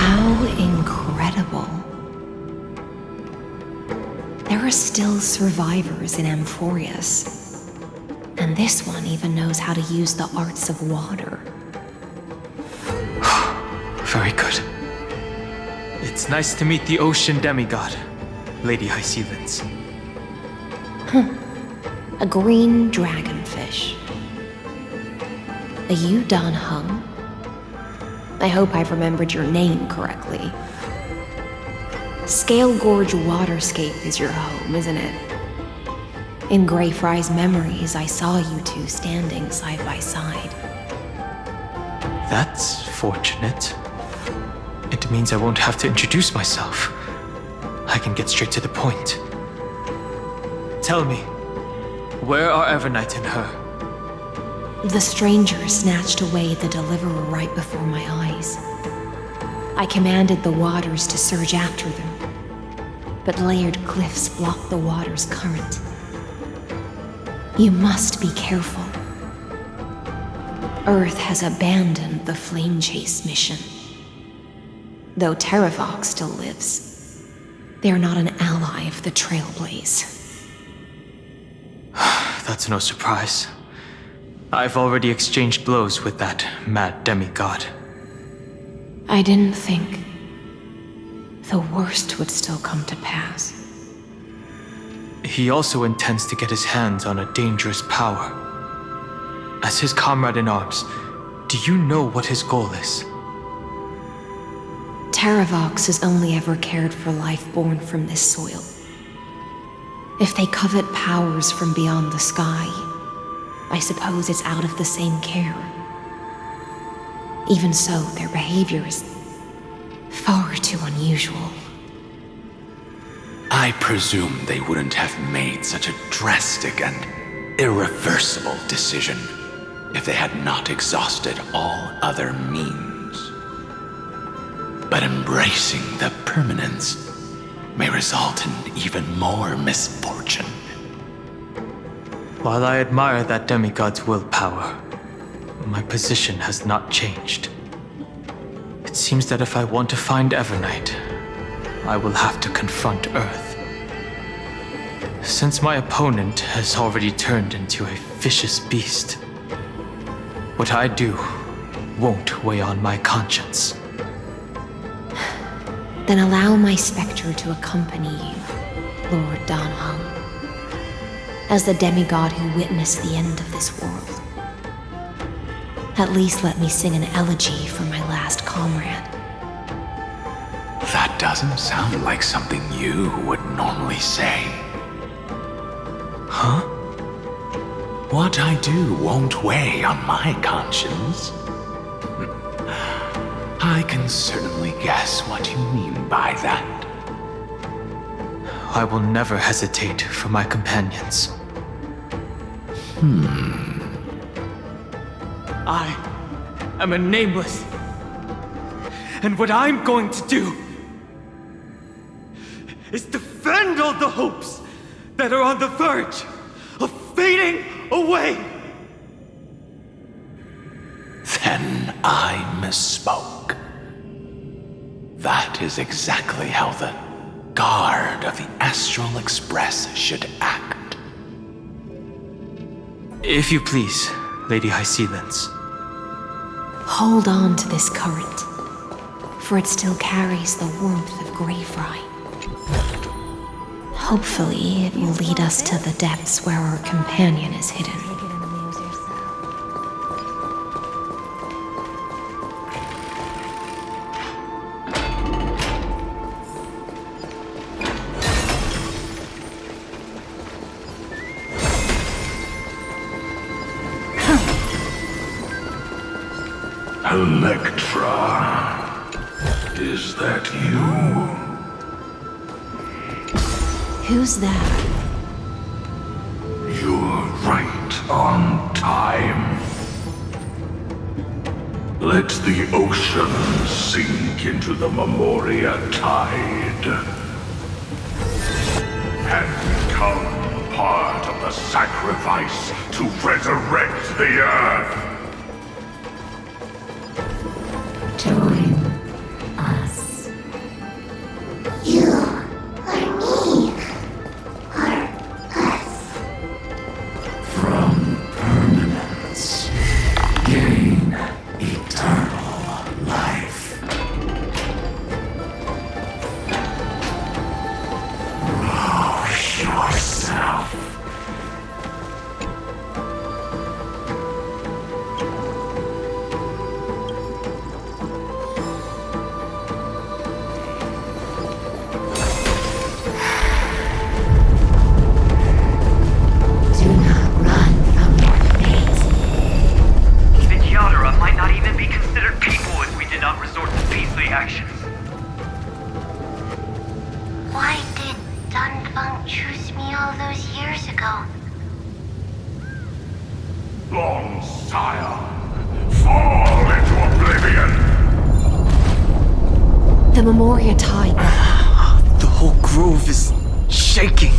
How incredible. There are still survivors in Amphorius. And this one even knows how to use the arts of water. Very good. It's nice to meet the ocean demigod, Lady Hycealens. A green dragonfish. A Yudon Hung? I hope I've remembered your name correctly. Scale Gorge Waterscape is your home, isn't it? In Greyfry's memories, I saw you two standing side by side. That's fortunate. It means I won't have to introduce myself. I can get straight to the point. Tell me, where are Evernight and her? The stranger snatched away the deliverer right before my eyes. I commanded the waters to surge after them, but layered cliffs blocked the water's current. You must be careful. Earth has abandoned the Flame Chase mission. Though Terravox still lives, they're not an ally of the Trailblaze. That's no surprise. I've already exchanged blows with that mad demigod. I didn't think the worst would still come to pass. He also intends to get his hands on a dangerous power. As his comrade in arms, do you know what his goal is? Terravox has only ever cared for life born from this soil. If they covet powers from beyond the sky, I suppose it's out of the same care. Even so, their behavior is far too unusual. I presume they wouldn't have made such a drastic and irreversible decision if they had not exhausted all other means. But embracing the permanence may result in even more misfortune. While I admire that demigod's willpower, my position has not changed. It seems that if I want to find Evernight, I will have to confront Earth. Since my opponent has already turned into a vicious beast, what I do won't weigh on my conscience. Then allow my specter to accompany you, Lord Danhung, as the demigod who witnessed the end of this world. At least let me sing an elegy for my last comrade. That doesn't sound like something you would normally say. Huh? What I do won't weigh on my conscience. I can certainly guess what you mean by that. I will never hesitate for my companions. I am a nameless. And what I'm going to do is defend all the hopes that are on the verge of fading away. Then I misspoke. That is exactly how the guard of the Astral Express should act. If you please, Lady Hycealens. Hold on to this current, for it still carries the warmth of Greyfry. Hopefully, it will lead us to the depths where our companion is hidden. Electra, is that you? Who's that? You're right on time. Let the ocean sink into the Memoria tide and become part of the sacrifice to resurrect the Earth. Join us. actions. Why did Dunfeng choose me all those years ago? Long Sire, fall into oblivion! The Memoria tide. The whole grove is shaking.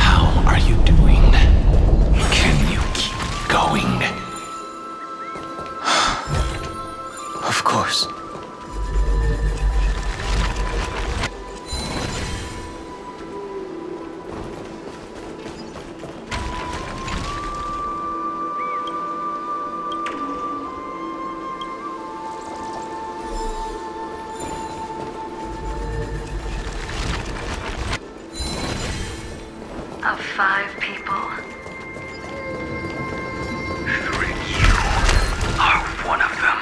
How are you doing? Can you keep going? Of course. Of 5 people. 3, you are one of them.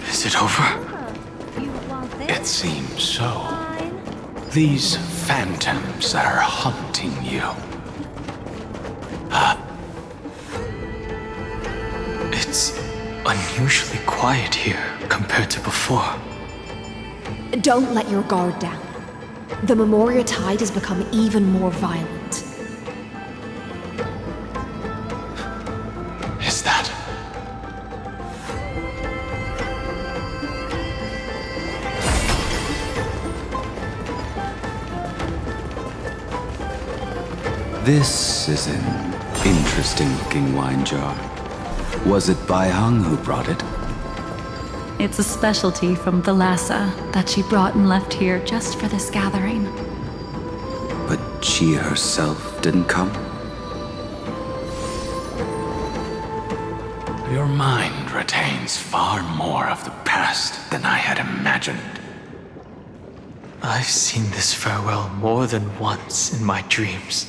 Is it over? It seems so. These phantoms are haunting you. It's unusually quiet here compared to before. Don't let your guard down. The Memoria tide has become even more violent. Is that... This is an interesting-looking wine jar. Was it Bai Hung who brought it? It's a specialty from the Lhasa that she brought and left here just for this gathering. But she herself didn't come? Your mind retains far more of the past than I had imagined. I've seen this farewell more than once in my dreams.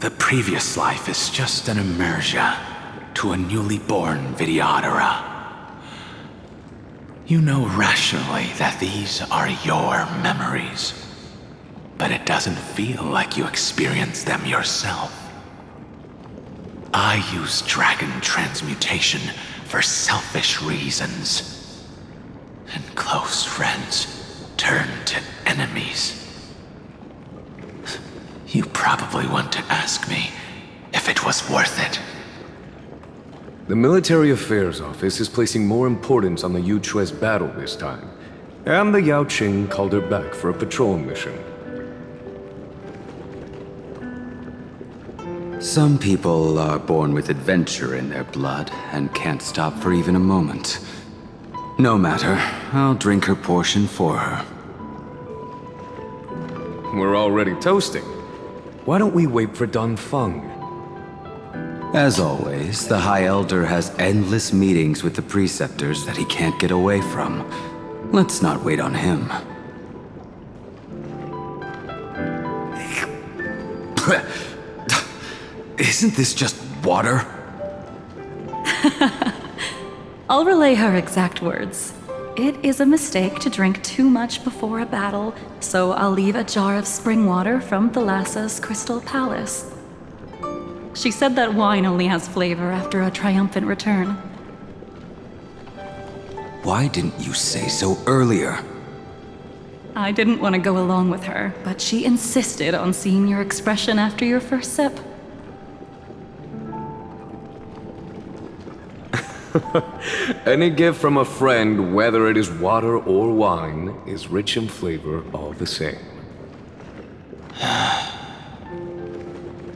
The previous life is just an inertia to a newly born Vidyadhara. You know rationally that these are your memories, but it doesn't feel like you experienced them yourself. I use dragon transmutation for selfish reasons, and close friends turn to enemies. You probably want to ask me if it was worth it. The Military Affairs Office is placing more importance on the Yuchue's battle this time, and the Yao Qing called her back for a patrol mission. Some people are born with adventure in their blood and can't stop for even a moment. No matter, I'll drink her portion for her. We're already toasting. Why don't we wait for Dunfeng? As always, the High Elder has endless meetings with the Preceptors that he can't get away from. Let's not wait on him. Isn't this just water? I'll relay her exact words. It is a mistake to drink too much before a battle, so I'll leave a jar of spring water from the Lhasa's Crystal Palace. She said that wine only has flavor after a triumphant return. Why didn't you say so earlier? I didn't want to go along with her, but she insisted on seeing your expression after your first sip. Any gift from a friend, whether it is water or wine, is rich in flavor all the same.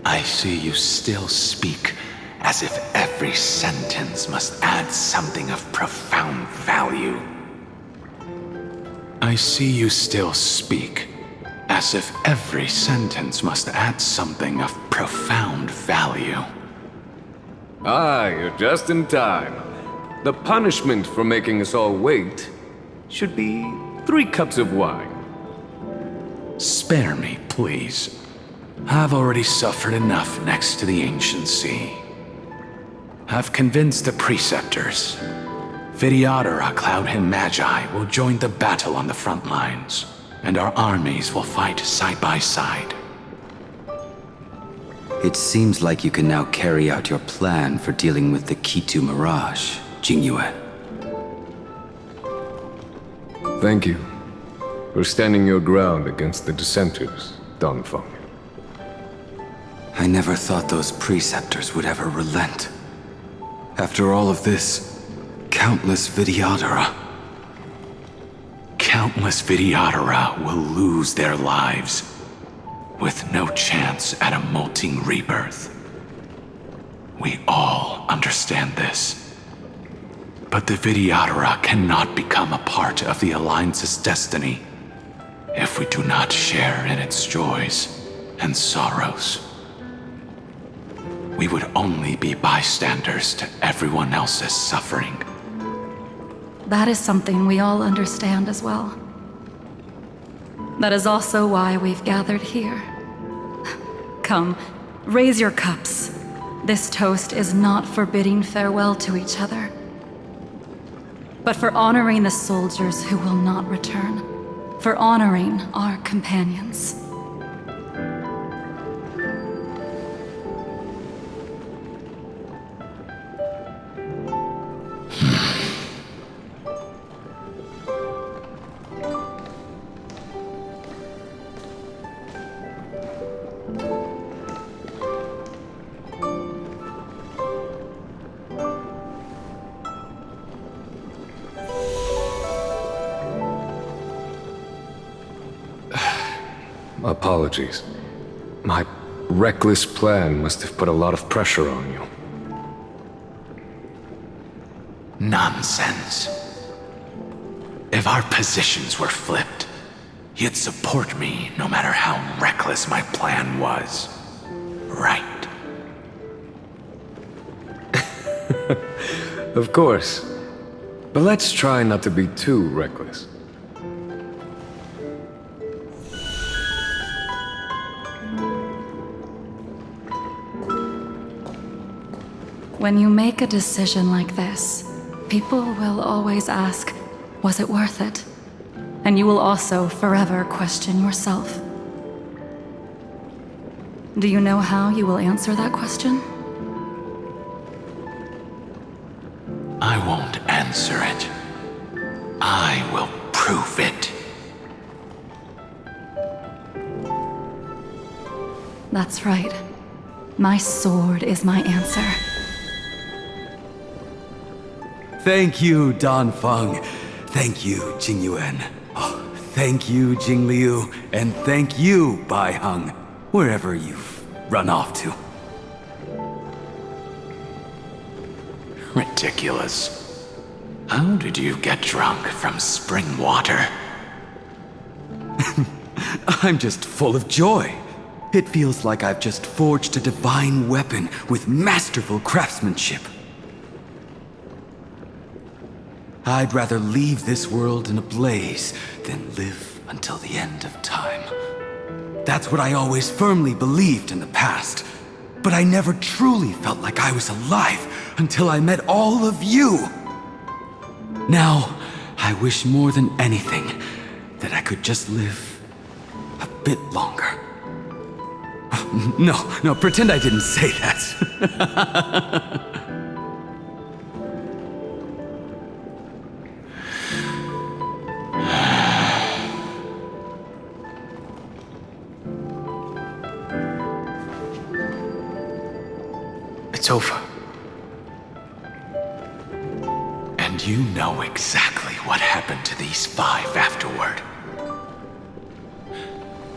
I see you still speak as if every sentence must add something of profound value. I see you still speak as if every sentence must add something of profound value. Ah, you're just in time. The punishment for making us all wait should be 3 cups of wine. Spare me, please. I've already suffered enough next to the ancient sea. I've convinced the Preceptors. Vidyadhara Cloud and Magi will join the battle on the front lines. and our armies will fight side by side. It seems like you can now carry out your plan for dealing with the Kitu Mirage, Jingyue. Thank you for standing your ground against the dissenters, Dongfeng. I never thought those preceptors would ever relent. After all of this, countless Vidyadhara. Countless Vidyadhara will lose their lives, with no chance at a molting rebirth. We all understand this. But the Vidyadhara cannot become a part of the Alliance's destiny if we do not share in its joys and sorrows. We would only be bystanders to everyone else's suffering. That is something we all understand as well. That is also why we've gathered here. Come, raise your cups. This toast is not for bidding farewell to each other, but for honoring the soldiers who will not return, for honoring our companions. Apologies. My reckless plan must have put a lot of pressure on you. Nonsense. If our positions were flipped, you'd support me no matter how reckless my plan was. Right? Of course. But let's try not to be too reckless. When you make a decision like this, people will always ask, was it worth it? And you will also forever question yourself. Do you know how you will answer that question? I won't answer it. I will prove it. That's right. My sword is my answer. Thank you, Dongfeng. Thank you, Jingyuan. Oh, thank you, Jingliu. And thank you, Baiheng, wherever you've run off to. Ridiculous. How did you get drunk from spring water? I'm just full of joy. It feels like I've just forged a divine weapon with masterful craftsmanship. I'd rather leave this world in a blaze than live until the end of time. That's what I always firmly believed in the past. But I never truly felt like I was alive until I met all of you. Now, I wish more than anything that I could just live a bit longer. No, pretend I didn't say that. It's over. And you know exactly what happened to these 5 afterward.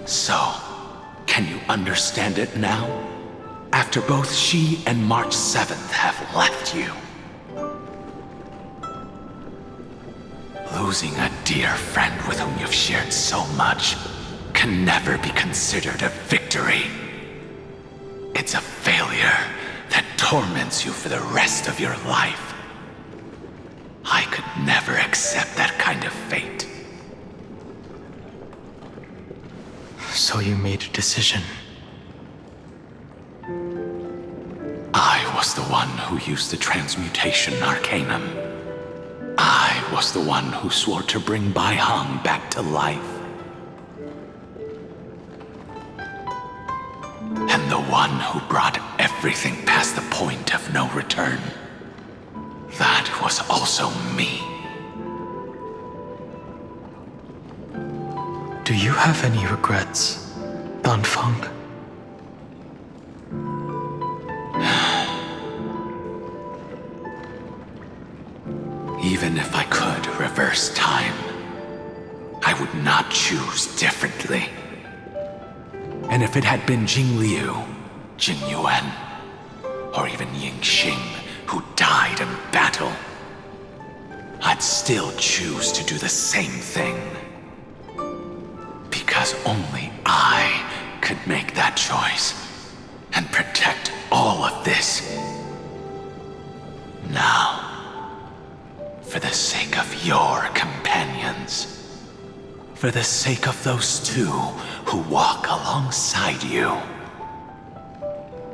So, can you understand it now? After both she and March 7th have left you. Losing a dear friend with whom you've shared so much can never be considered a victory. It's a failure that torments you for the rest of your life. I could never accept that kind of fate. So you made a decision. I was the one who used the transmutation arcanum. I was the one who swore to bring Baiheng back to life. And the one who brought everything past the point of no return. That was also me. Do you have any regrets, Danfang? Even if I could reverse time, I would not choose differently. And if it had been Jing Liu, Jing Yuan, or even Ying Xing who died in battle, I'd still choose to do the same thing. Because only I could make that choice and protect all of this. Now, for the sake of your companions, for the sake of those two who walk alongside you,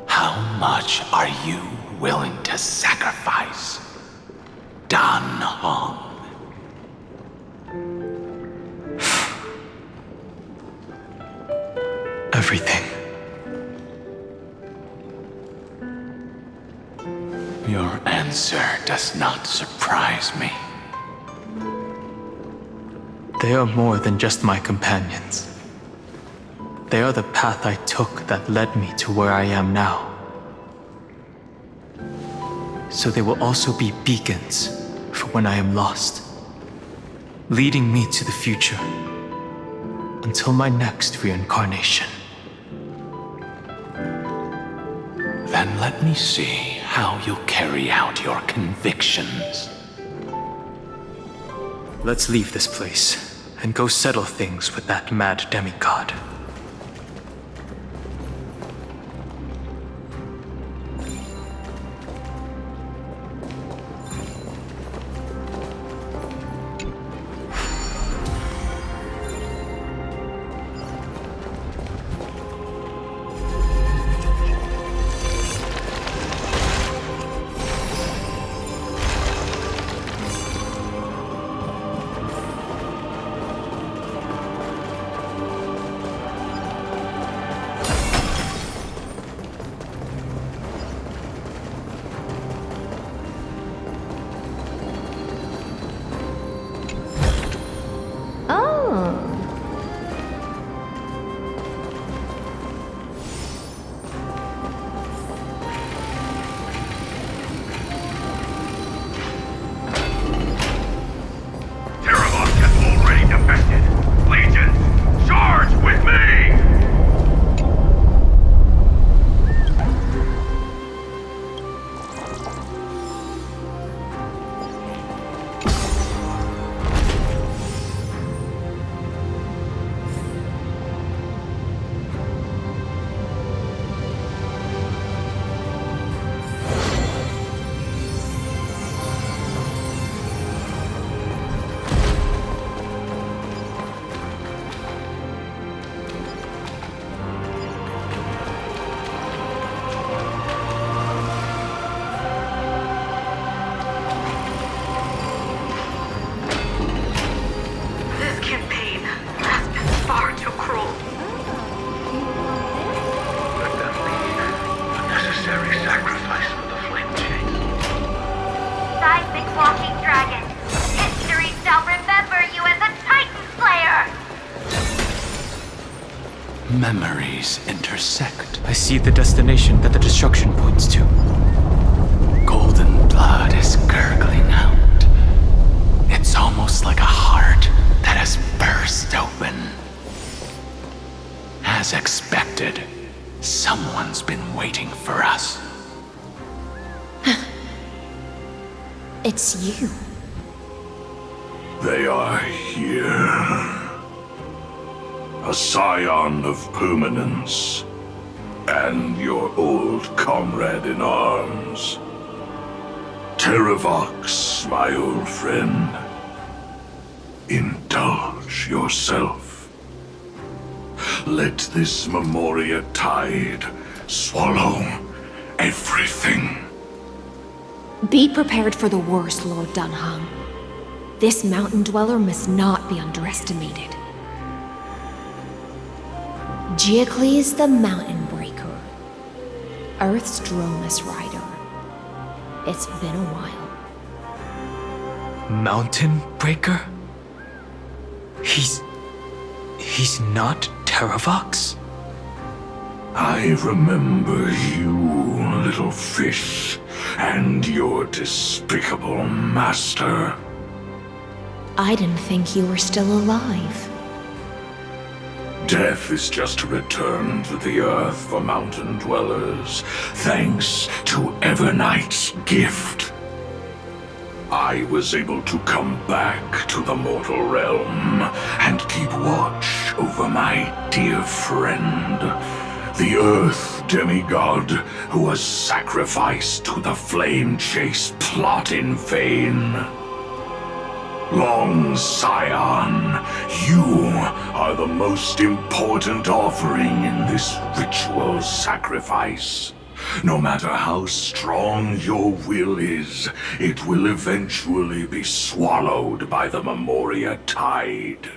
how much are you willing to sacrifice, Dan Hong? Everything. Your answer does not surprise me. They are more than just my companions. They are the path I took that led me to where I am now. So they will also be beacons for when I am lost, leading me to the future until my next reincarnation. Then let me see how you'll carry out your convictions. Let's leave this place and go settle things with that mad demigod. Memories intersect. I see the destination that the destruction points to. Golden blood is gurgling out. It's almost like a heart that has burst open. As expected, someone's been waiting for us. It's you. They are here. A scion of permanence, and your old comrade in arms. Terravox, my old friend. Indulge yourself. Let this Memoria tide swallow everything. Be prepared for the worst, Lord Dunham. This mountain dweller must not be underestimated. Giacles the Mountain Breaker Earth's Dromus Rider. It's been a while. Mountain Breaker? He's not Terravox? I remember you, little fish, and your despicable master. I didn't think you were still alive. Death is just a return to the earth for mountain dwellers, thanks to Evernight's gift. I was able to come back to the mortal realm and keep watch over my dear friend, the Earth demigod who was sacrificed to the flame chase plot in vain. Long Scion, you are the most important offering in this ritual sacrifice. No matter how strong your will is, it will eventually be swallowed by the Memoria Tide.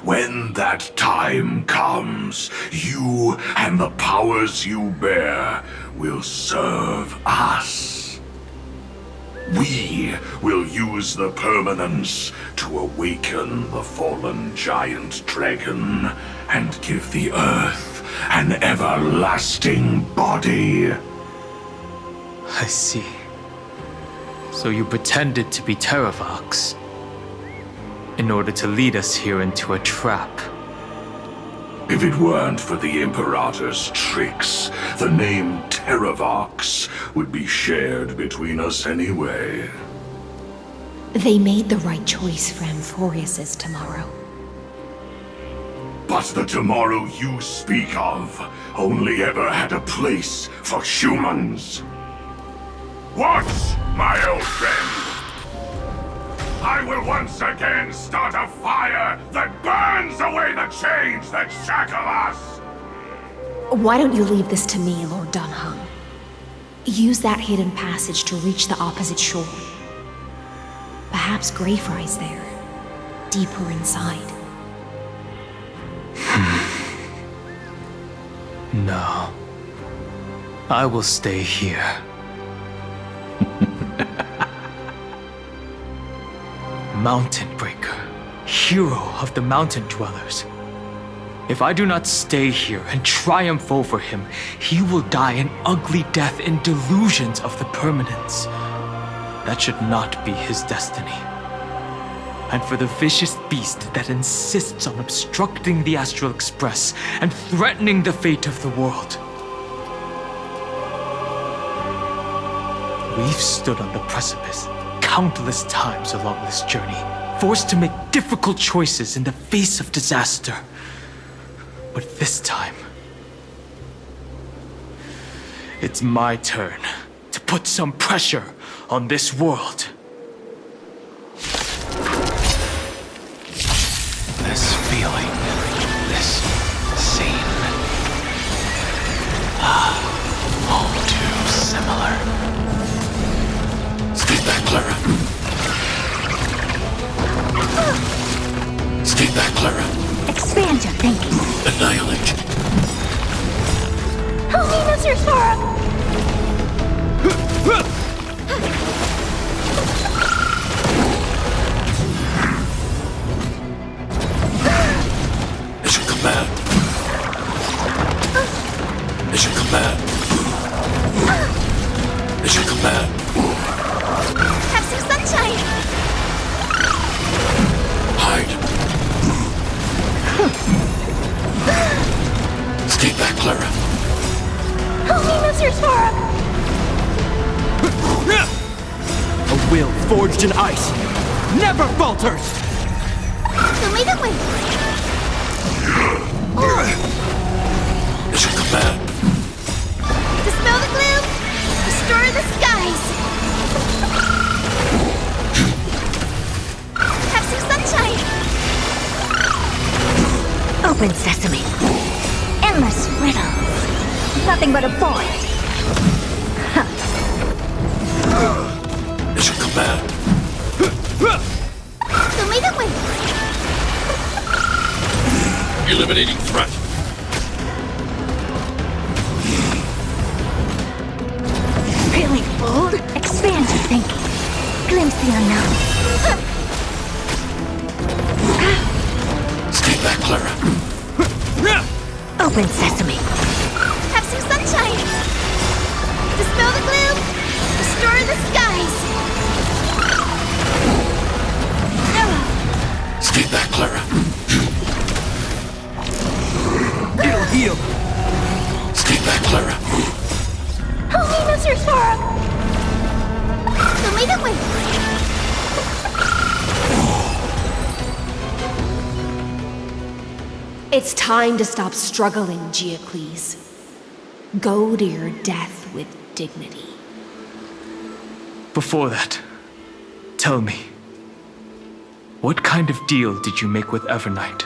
When that time comes, you and the powers you bear will serve us. We will use the permanence to awaken the fallen giant dragon and give the earth an everlasting body. I see. So you pretended to be Terravox in order to lead us here into a trap. If it weren't for the Imperator's tricks, the name Terravox would be shared between us anyway. They made the right choice for Amphorius's tomorrow. But the tomorrow you speak of only ever had a place for humans. What, my old friend? I will once again start a fire that burns away the chains that shackle us! Why don't you leave this to me, Lord Dunham? Use that hidden passage to reach the opposite shore. Perhaps Greyfry's there, deeper inside. No. I will stay here. Mountain Breaker, hero of the mountain dwellers. If I do not stay here and triumph over him, he will die an ugly death in delusions of the permanence. That should not be his destiny. And for the vicious beast that insists on obstructing the Astral Express and threatening the fate of the world. We've stood on the precipice countless times along this journey, forced to make difficult choices in the face of disaster. But this time, it's my turn to put some pressure on this world. This feeling, this scene, all too similar. Skate back, Clara. Skate back, Clara. Expand your thinking. Annihilate. Help me, Mr. Sora! Mission command. Mission command. Mission command. Have some sunshine! Hide. Skate back, Clara. Help me, Mr. Sora! A will forged in ice never falters! Show me the way! Mission command. Dispel the gloom! Restore the skies! Have some sunshine! Open sesame. Endless riddles. Nothing but a void. Mission command. Show me the way! Eliminating threat. think. Glimpse the unknown. Stay back, Clara. Open sesame. Have some sunshine! Dispel the gloom! Restore the skies! Stay back, Clara. It'll heal. Stay back, Clara. Help me, Mr. Sora! Show me the way! It's time to stop struggling, Geocles. Go to your death with dignity. Before that, tell me, what kind of deal did you make with Evernight?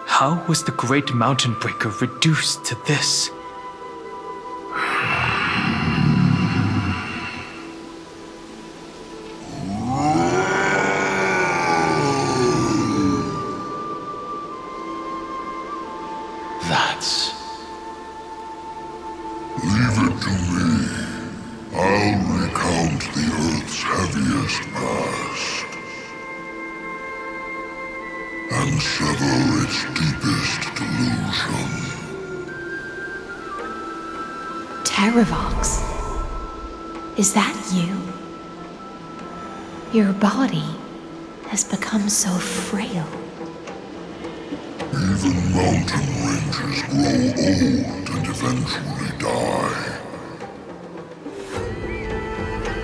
How was the Great Mountain Breaker reduced to this? That's... Leave it to me. I'll recount the Earth's heaviest past and sever its deepest delusion. Terravox? Is that you? Your body has become so frail. Even mountain ranges grow old and eventually die.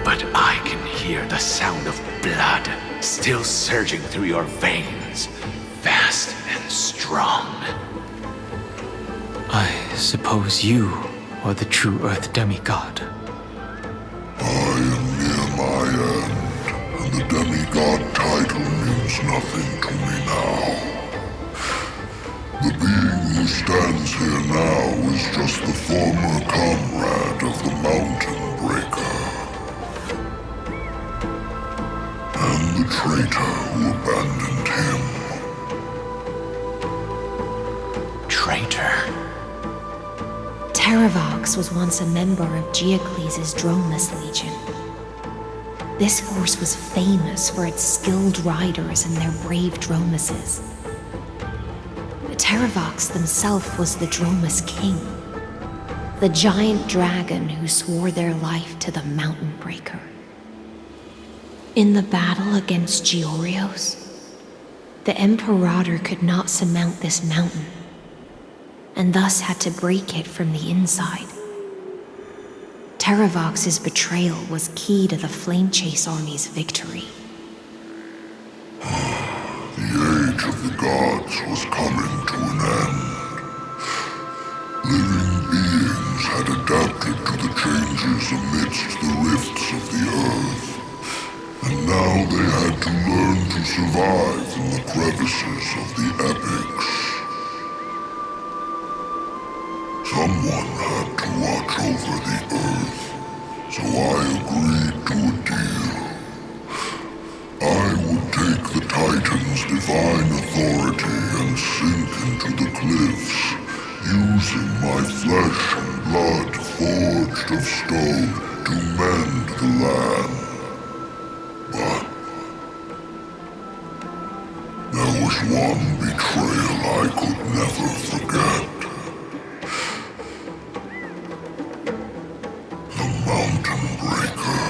But I can hear the sound of blood still surging through your veins, fast and strong. I suppose you are the true Earth demigod. I am near my end, and the demigod title means nothing to me now. The being who stands here now is just the former comrade of the Mountain Breaker. And the traitor who abandoned him. Traitor? Terravox was once a member of Geocles' Dromus Legion. This force was famous for its skilled riders and their brave Dromuses. Terravox himself was the Dromus King, the giant dragon who swore their life to the Mountain Breaker. In the battle against Georios, the Imperator could not surmount this mountain, and thus had to break it from the inside. Terravox's betrayal was key to the Flame Chase Army's victory. The age of the gods was coming to an end. Living beings had adapted to the changes amidst the rifts of the earth, and now they had to learn to survive in the crevices of the epics. Someone had to watch over the earth, so I agreed to a deal. I would take the Titan's divine authority and sink into the cliffs, using my flesh and blood forged of stone to mend the land. But there was one betrayal I could never forget. The Mountain Breaker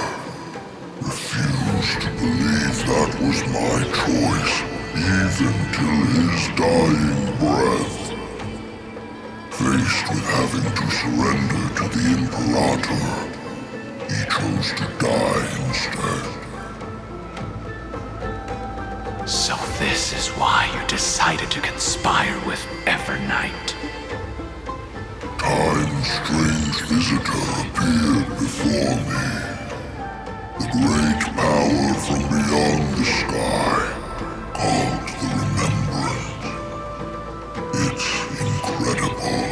refused to believe that was my choice, even till his dying breath. Faced with having to surrender to the Imperator, he chose to die instead. So this is why you decided to conspire with Evernight. Time's strange visitor appeared before me. The great power from beyond the sky, called the Remembrance. It's incredible.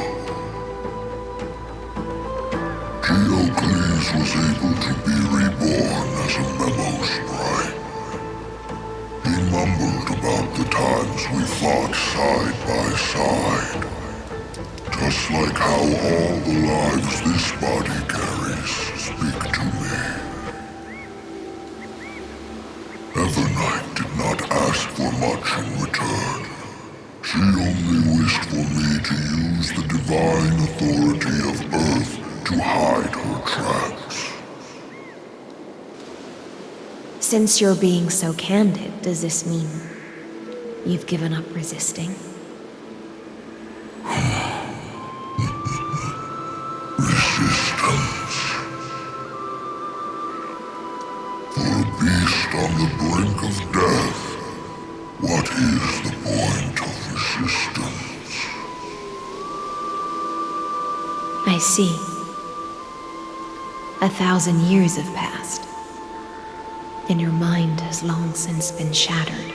Geocles was able to be reborn as a memo sprite. He mumbled about the times we fought side by side. Just like how all the lives this body carries speak to me. much in return. She only wished for me to use the divine authority of Earth to hide her tracks. Since you're being so candid, does this mean you've given up resisting? Resistance. For a beast on the brink of death, what is the point of resistance? I see. 1,000 years have passed, and your mind has long since been shattered.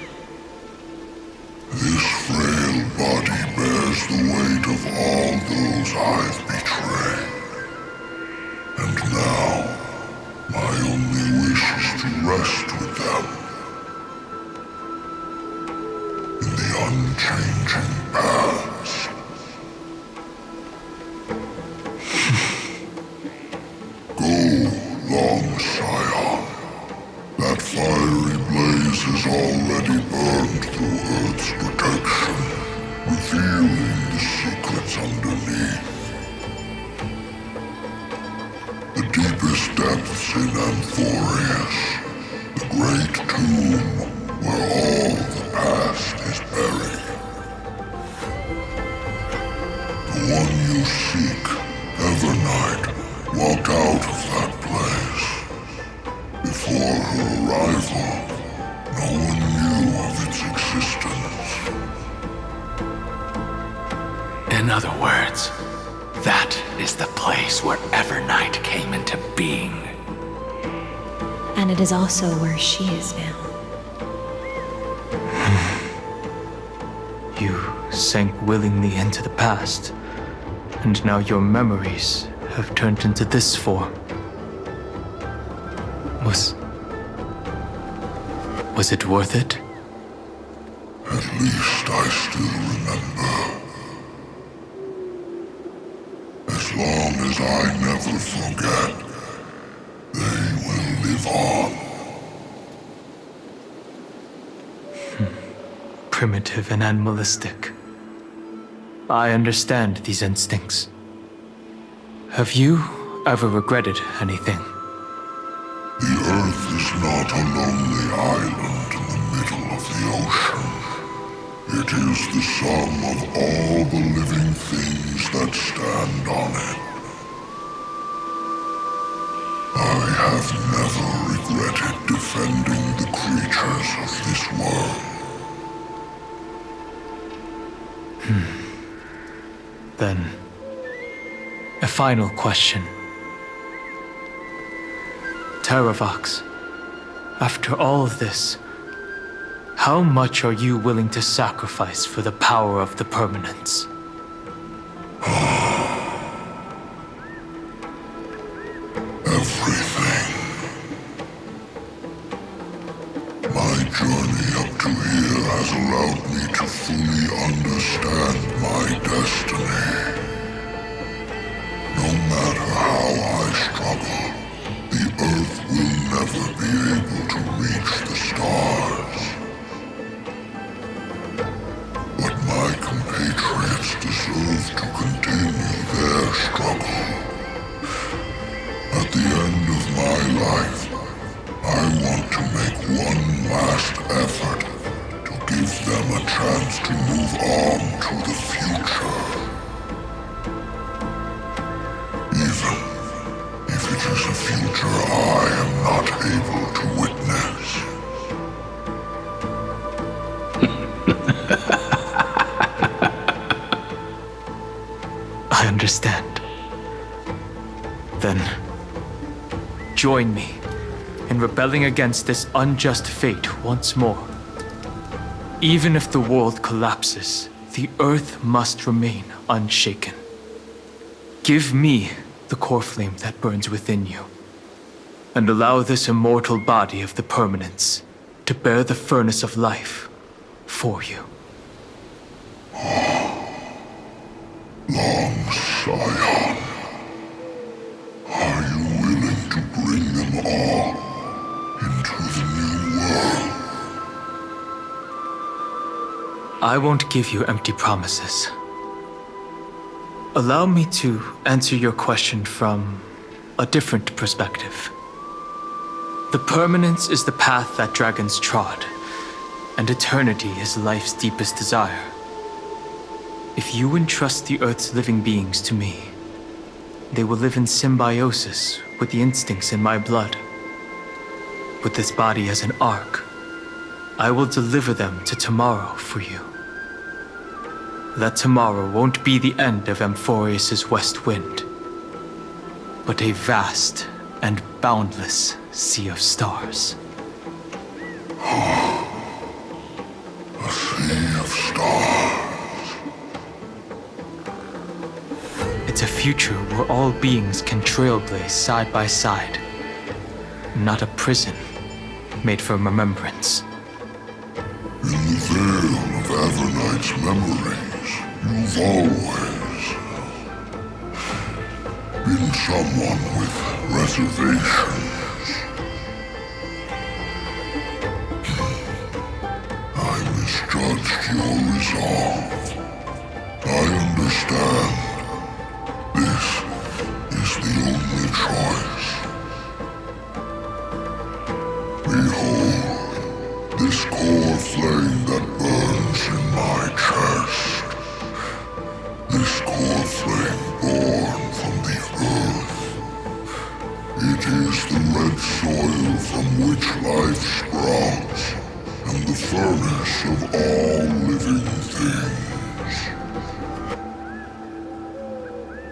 This frail body bears the weight of all those I've betrayed. And now, my only wish is to rest with them. In the unchanging past. Go, long Scion. That fiery blaze has already burned through Earth's protection, revealing the secrets underneath. The deepest depths in Amphorius, the great tomb where all the past is buried. The one you seek, Evernight, walked out of that place. Before her arrival, no one knew of its existence. In other words, that is the place where Evernight came into being. And it is also where she is now. You sank willingly into the past, and now your memories have turned into this form. Was it worth it? At least I still remember. As long as I never forget, they will live on. Primitive and animalistic. I understand these instincts. Have you ever regretted anything? The Earth is not a lonely island in the middle of the ocean. It is the sum of all the living things that stand on it. I have never regretted defending the creatures of this world. Then, a final question. Terravox, after all of this, how much are you willing to sacrifice for the power of the permanence? Everything. My journey up to here has allowed me to fully understand my destiny. No matter how I struggle, the Earth will never be able to reach the stars. But my compatriots deserve to continue their struggle. At the end of my life, I want to make one last effort to give them a chance to move on to the future. Even if it is a future I am not able to witness. I understand. Then, join me in rebelling against this unjust fate once more. Even if the world collapses, the Earth must remain unshaken. Give me the core flame that burns within you, and allow this immortal body of the permanence to bear the furnace of life for you. Long Scion, are you willing to bring them all into the new world? I won't give you empty promises. Allow me to answer your question from a different perspective. The permanence is the path that dragons trod, and eternity is life's deepest desire. If you entrust the Earth's living beings to me, they will live in symbiosis with the instincts in my blood. With this body as an ark, I will deliver them to tomorrow for you. That tomorrow won't be the end of Amphorius' west wind, but a vast and boundless sea of stars. A sea of stars. It's a future where all beings can trailblaze side by side, not a prison made for remembrance. In the veil of Evernight's memories, you've always been someone with reservations. I misjudged your resolve. I understand. This is the only choice. Behold, this core flame that burns in my chest. This core flame born from the earth. It is the red soil from which life sprouts, and the furnace of all living things.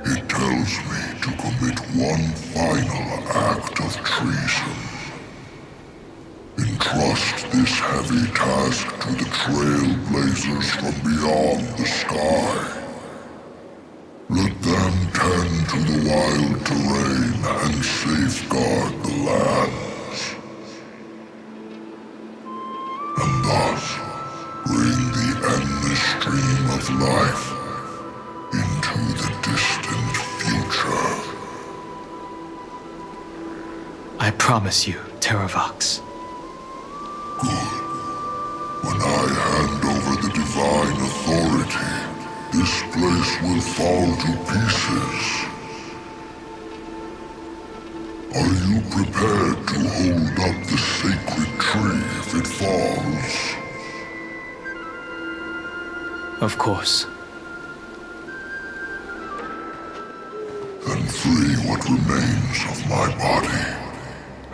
It tells me to commit one final act of treason. Entrust this heavy task to the trailblazers from beyond the sky. Let them tend to the wild terrain and safeguard the lands. And thus bring the endless stream of life into the distant future. I promise you, Terravox. Good. When I hand over the divine authority, this place will fall to pieces. Are you prepared to hold up the sacred tree if it falls? Of course. Then free what remains of my body,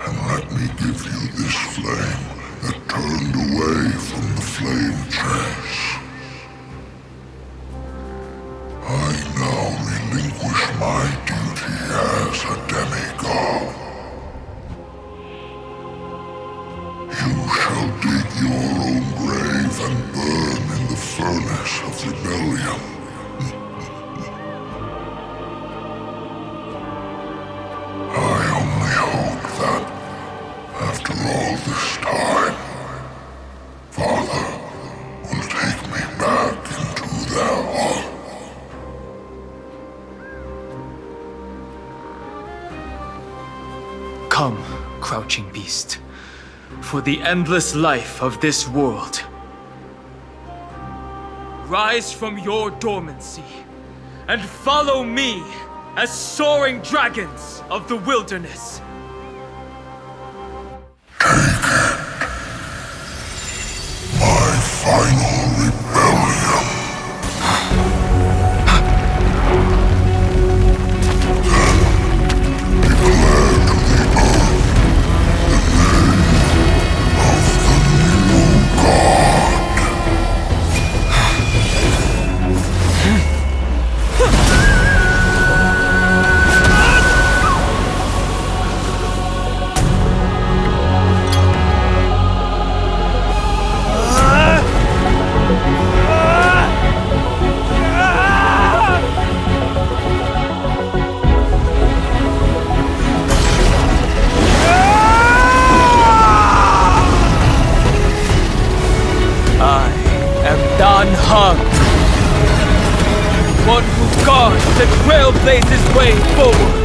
and let me give you this flame that turned away from the flame chase. I now relinquish my duty as a demigod. You shall dig your own grave and burn in the furnace of rebellion. I only hope that, after all this time, Father will take me back into their heart. Come, crouching beast, for the endless life of this world. Rise from your dormancy and follow me as soaring dragons of the wilderness. My final rebellion. Then declare to the earth the name of the new god. One who guards the trailblazer's way forward.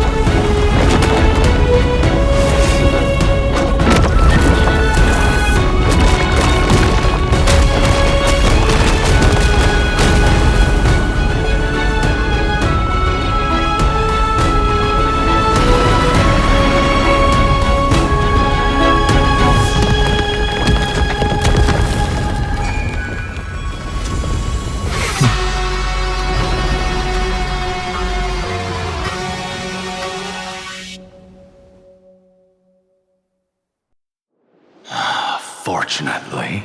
Fortunately,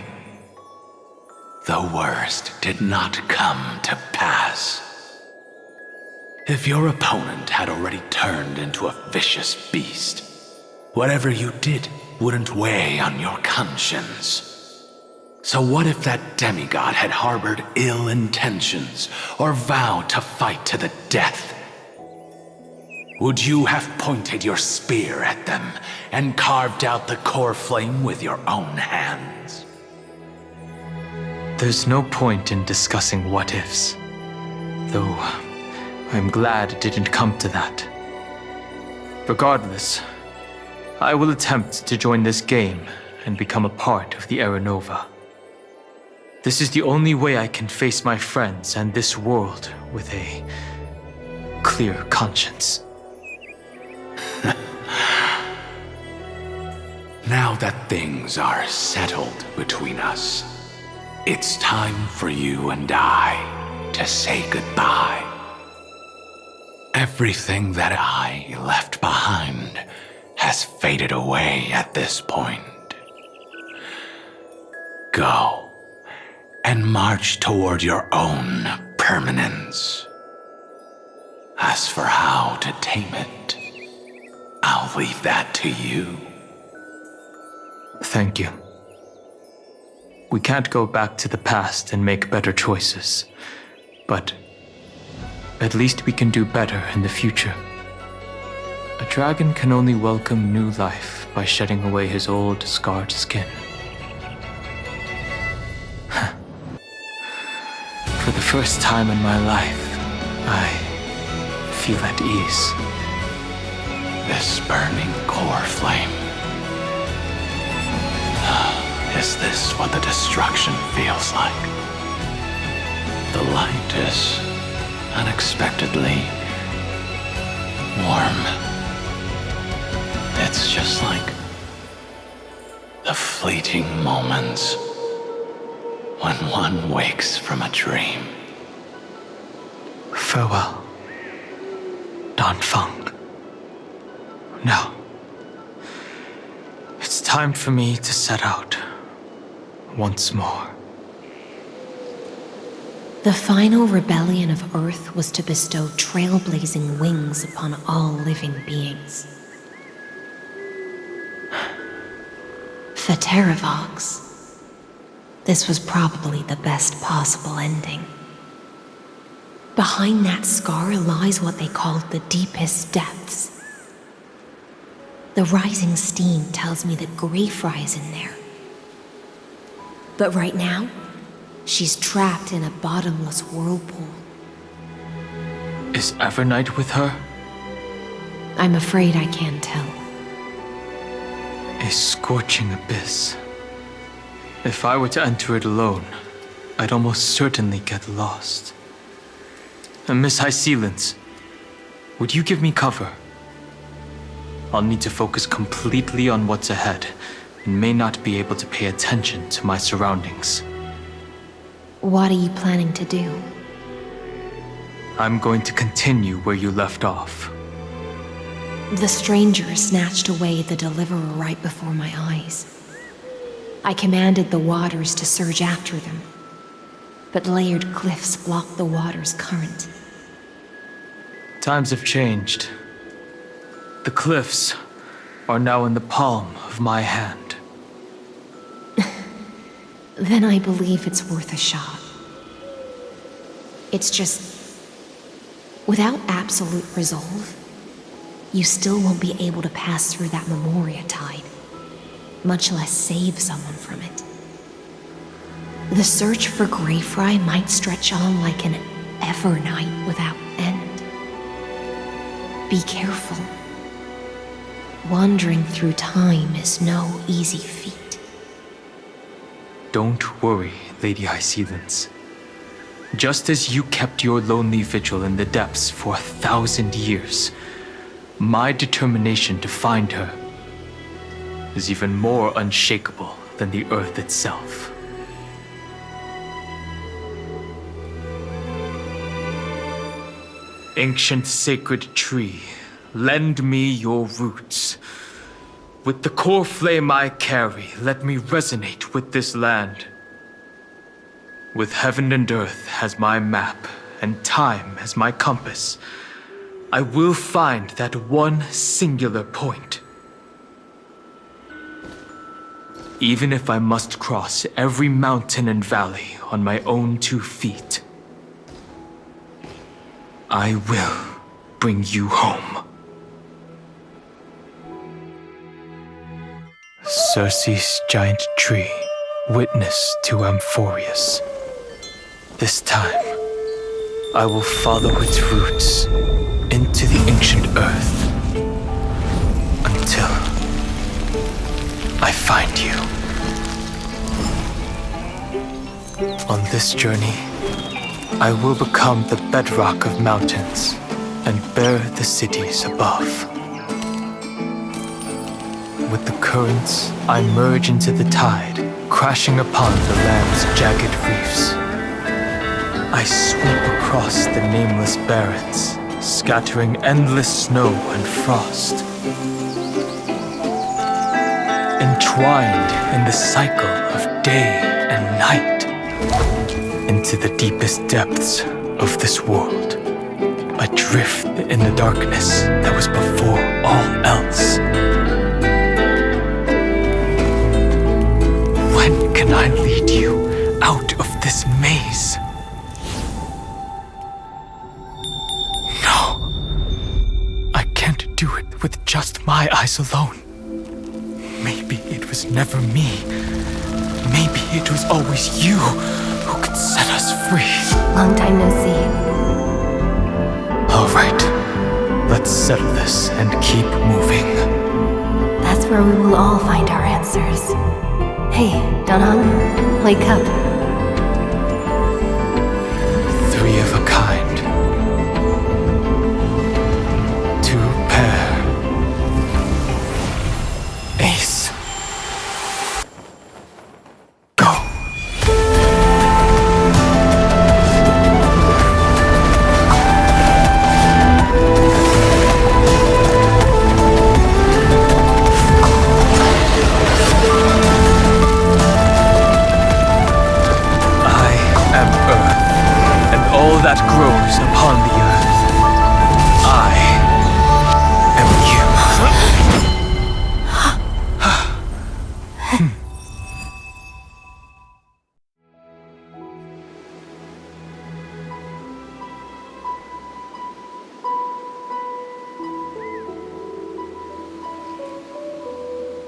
the worst did not come to pass. If your opponent had already turned into a vicious beast, whatever you did wouldn't weigh on your conscience. So what if that demigod had harbored ill intentions or vowed to fight to the death? Would you have pointed your spear at them and carved out the core flame with your own hands? There's no point in discussing what-ifs. Though, I'm glad it didn't come to that. Regardless, I will attempt to join this game and become a part of the Era Nova. This is the only way I can face my friends and this world with a clear conscience. Now that things are settled between us, it's time for you and I to say goodbye. Everything that I left behind has faded away at this point. Go and march toward your own permanence. As for how to tame it, I'll leave that to you. Thank you. We can't go back to the past and make better choices, but at least we can do better in the future. A dragon can only welcome new life by shedding away his old, scarred skin. For the first time in my life, I feel at ease. This burning core flame. Is this what the destruction feels like? The light is unexpectedly warm. It's just like the fleeting moments when one wakes from a dream. Farewell, Danfeng. Now, it's time for me to set out once more. The final rebellion of Earth was to bestow trailblazing wings upon all living beings. For Terravox, this was probably the best possible ending. Behind that scar lies what they called the deepest depths. The rising steam tells me that Greyfry is in there. But right now, she's trapped in a bottomless whirlpool. Is Evernight with her? I'm afraid I can't tell. A scorching abyss. If I were to enter it alone, I'd almost certainly get lost. And Miss High Sealants, would you give me cover? I'll need to focus completely on what's ahead, and may not be able to pay attention to my surroundings. What are you planning to do? I'm going to continue where you left off. The stranger snatched away the deliverer right before my eyes. I commanded the waters to surge after them, but layered cliffs blocked the water's current. Times have changed. The cliffs are now in the palm of my hand. Then I believe it's worth a shot. It's just, without absolute resolve, you still won't be able to pass through that Memoria tide, much less save someone from it. The search for Greyfry might stretch on like an Evernight without end. Be careful. Wandering through time is no easy feat. Don't worry, Lady High Sealants. Just as you kept your lonely vigil in the depths for 1,000 years, my determination to find her is even more unshakable than the earth itself. Ancient sacred tree, lend me your roots. With the core flame I carry, let me resonate with this land. With heaven and earth as my map, and time as my compass, I will find that one singular point. Even if I must cross every mountain and valley on my own 2 feet, I will bring you home. Circe's giant tree, witness to Amphorius. This time, I will follow its roots into the ancient earth until I find you. On this journey, I will become the bedrock of mountains and bear the cities above. With the currents, I merge into the tide, crashing upon the land's jagged reefs. I sweep across the nameless barrens, scattering endless snow and frost. Entwined in the cycle of day and night, into the deepest depths of this world, adrift in the darkness that was before all else. When can I lead you out of this maze? No, I can't do it with just my eyes alone. Maybe it was never me. Maybe it was always you who could set us free. Long time no see. All right, let's settle this and keep moving. That's where we will all find our answers. Hey, Danhong, wake up. 3 of a kind. 2 pair. Ace. Go. That grows upon the earth. I am you.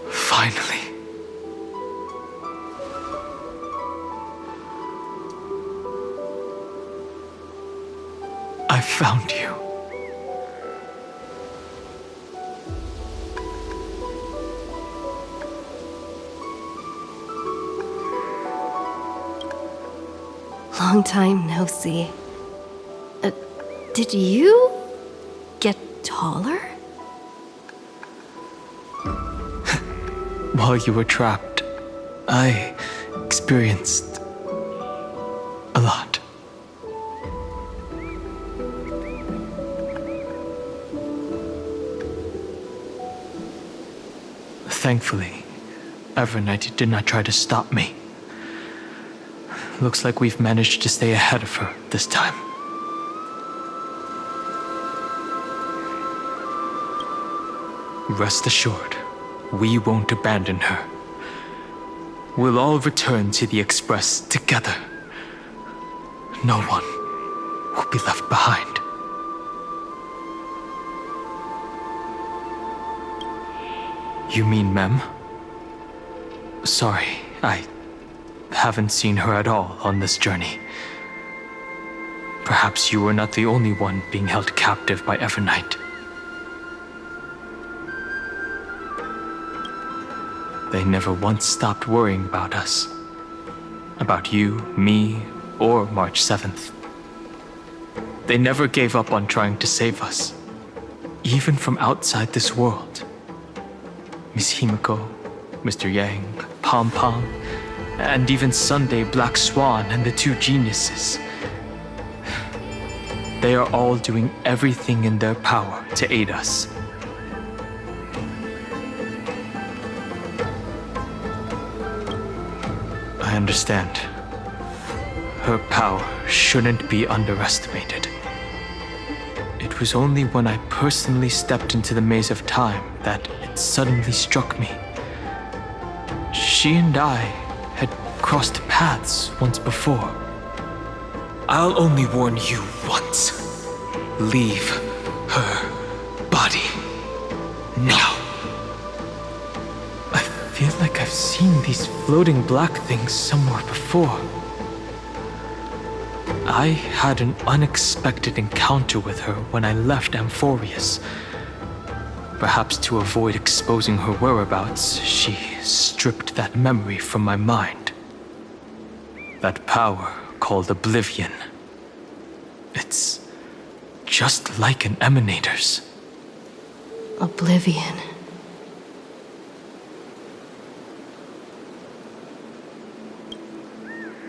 Finally. I found you. Long time no see. Did you get taller? While you were trapped, I experienced a lot. Thankfully, Evernight did not try to stop me. Looks like we've managed to stay ahead of her this time. Rest assured, we won't abandon her. We'll all return to the Express together. No one will be left behind. You mean Mem? Sorry, I haven't seen her at all on this journey. Perhaps you were not the only one being held captive by Evernight. They never once stopped worrying about us. About you, me, or March 7th. They never gave up on trying to save us. Even from outside this world. Miss Himiko, Mr. Yang, Pom Pom, and even Sunday Black Swan and the 2 geniuses. They are all doing everything in their power to aid us. understand. Her power shouldn't be underestimated. It was only when I personally stepped into the maze of time that it suddenly struck me. She and I had crossed paths once before. I'll only warn you once. Leave her body now. I feel like I've seen these floating black things somewhere before. I had an unexpected encounter with her when I left Amphorius. Perhaps to avoid exposing her whereabouts, she stripped that memory from my mind. That power called Oblivion. It's just like an emanator's. Oblivion.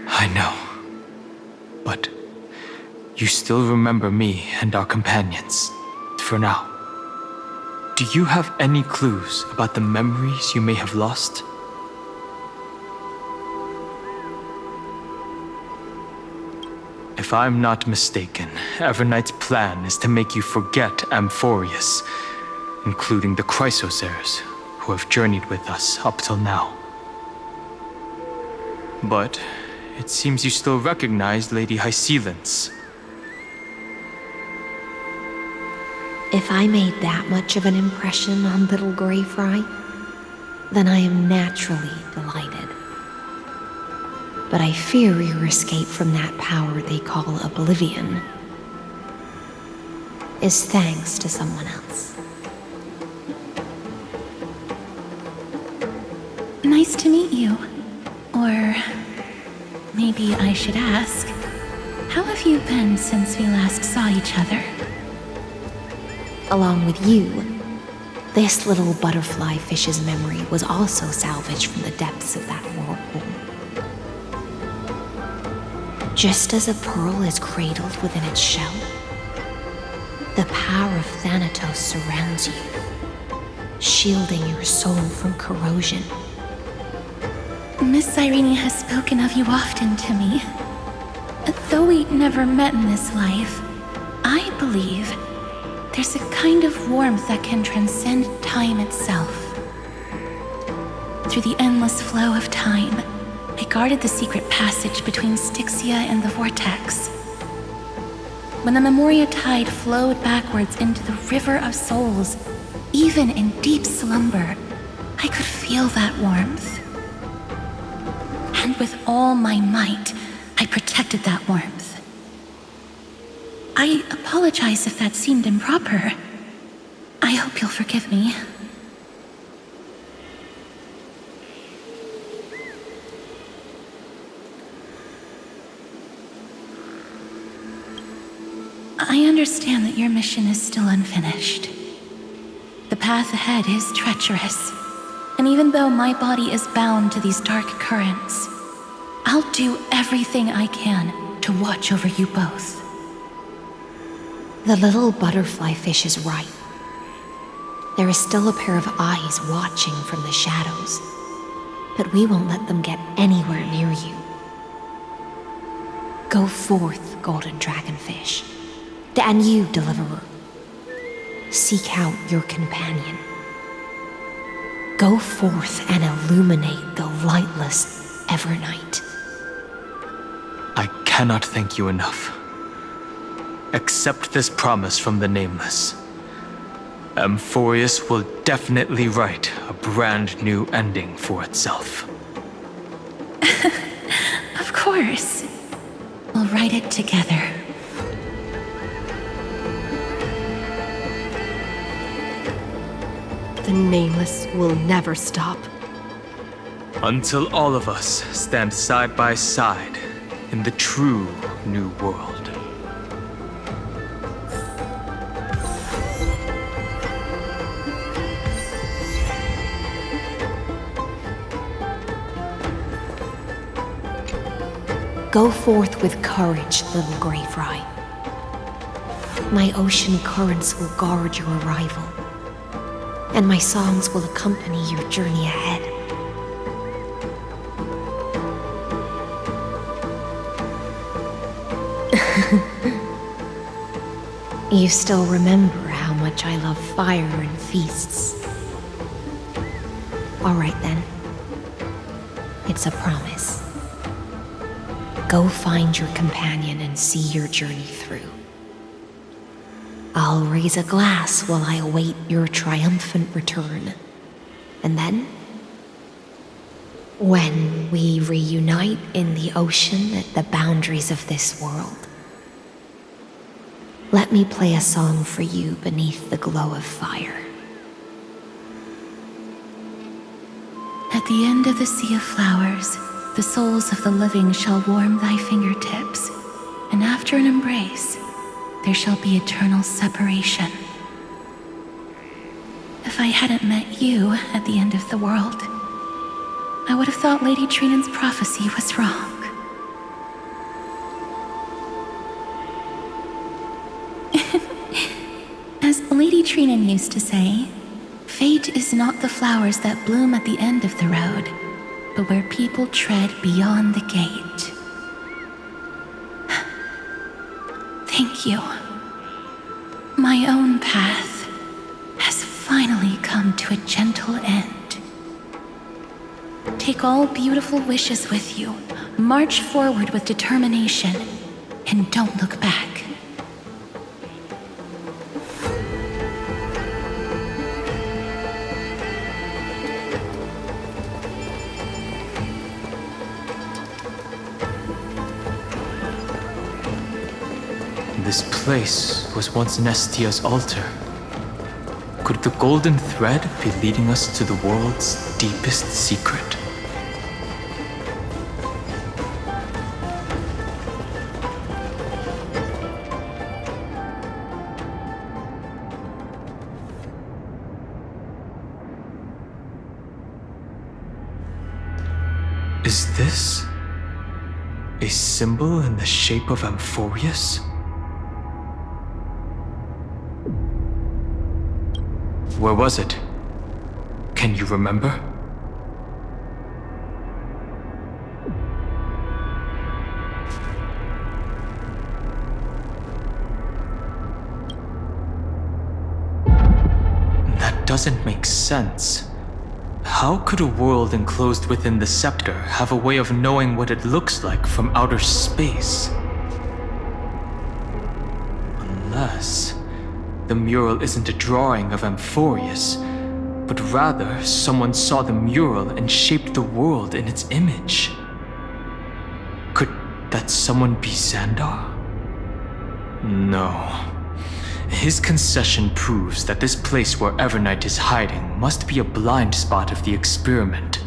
I know. But you still remember me and our companions, for now. Do you have any clues about the memories you may have lost? If I'm not mistaken, Evernight's plan is to make you forget Amphorius, including the Chrysoseirs, who have journeyed with us up till now. But it seems you still recognize Lady Hycelens. If I made that much of an impression on little Greyfry, then I am naturally delighted. But I fear your escape from that power they call Oblivion is thanks to someone else. Nice to meet you. Or maybe I should ask, how have you been since we last saw each other? Along with you, this little butterfly fish's memory was also salvaged from the depths of that whirlpool. Just as a pearl is cradled within its shell, the power of Thanatos surrounds you, shielding your soul from corrosion. Miss Irene has spoken of you often to me. Though we never met in this life, I believe there's a kind of warmth that can transcend time itself. Through the endless flow of time, I guarded the secret passage between Styxia and the Vortex. When the Memoria tide flowed backwards into the River of Souls, even in deep slumber, I could feel that warmth. And with all my might, I protected that warmth. I apologize if that seemed improper. I hope you'll forgive me. I understand that your mission is still unfinished. The path ahead is treacherous, and even though my body is bound to these dark currents, I'll do everything I can to watch over you both. The little butterfly fish is right. There is still a pair of eyes watching from the shadows, but we won't let them get anywhere near you. Go forth, golden dragonfish. And you, deliverer, seek out your companion. Go forth and illuminate the lightless Evernight. I cannot thank you enough. Accept this promise from the Nameless. Amphorius will definitely write a brand new ending for itself. Of course. We'll write it together. The Nameless will never stop. Until all of us stand side by side in the true new world. Go forth with courage, little Greyfry. My ocean currents will guard your arrival, and my songs will accompany your journey ahead. You still remember how much I love fire and feasts. All right then. It's a promise. Go find your companion and see your journey through. I'll raise a glass while I await your triumphant return. And then, when we reunite in the ocean at the boundaries of this world, let me play a song for you beneath the glow of fire. At the end of the sea of flowers, the souls of the living shall warm thy fingertips, and after an embrace, there shall be eternal separation. If I hadn't met you at the end of the world, I would have thought Lady Trinan's prophecy was wrong. As Lady Trinan used to say, fate is not the flowers that bloom at the end of the road, but where people tread beyond the gate. Thank you. My own path has finally come to a gentle end. Take all beautiful wishes with you, march forward with determination, and don't look back. This place was once Nestia's altar. Could the golden thread be leading us to the world's deepest secret? Is this a symbol in the shape of Amphorius? Where was it? Can you remember? That doesn't make sense. How could a world enclosed within the scepter have a way of knowing what it looks like from outer space? Unless the mural isn't a drawing of Amphorius, but rather someone saw the mural and shaped the world in its image. Could that someone be Xandar? No. His concession proves that this place where Evernight is hiding must be a blind spot of the experiment.